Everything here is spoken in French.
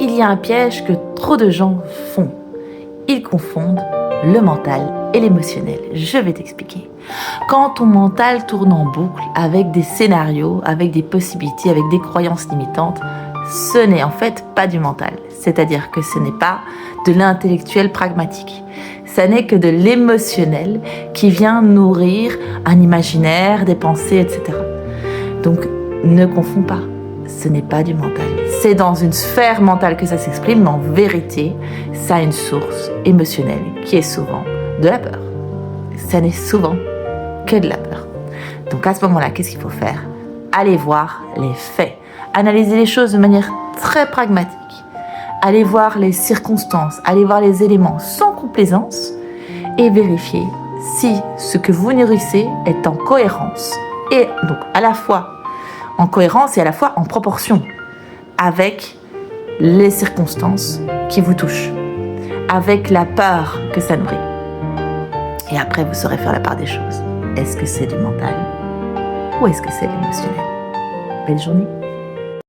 il y a un piège que trop de gens font. Ils confondent le mental et l'émotionnel. Je vais t'expliquer. Quand ton mental tourne en boucle avec des scénarios, avec des possibilités, avec des croyances limitantes, ce n'est en fait pas du mental. C'est-à-dire que ce n'est pas de l'intellectuel pragmatique. Ça n'est que de l'émotionnel qui vient nourrir un imaginaire, des pensées, etc. Donc, ne confonds pas. Ce n'est pas du mental. C'est dans une sphère mentale que ça s'exprime, mais en vérité, ça a une source émotionnelle qui est souvent de la peur. Ça n'est souvent que de la peur. Donc à ce moment-là, qu'est-ce qu'il faut faire? Aller voir les faits. Analyser les choses de manière très pragmatique. Aller voir les circonstances, aller voir les éléments sans complaisance et vérifier si ce que vous nourrissez est en cohérence. Et donc à la fois en cohérence et à la fois en proportion avec les circonstances qui vous touchent, avec la peur que ça nourrit. Et après, vous saurez faire la part des choses. Est-ce que c'est du mental ou est-ce que c'est de l'émotionnel? Belle journée.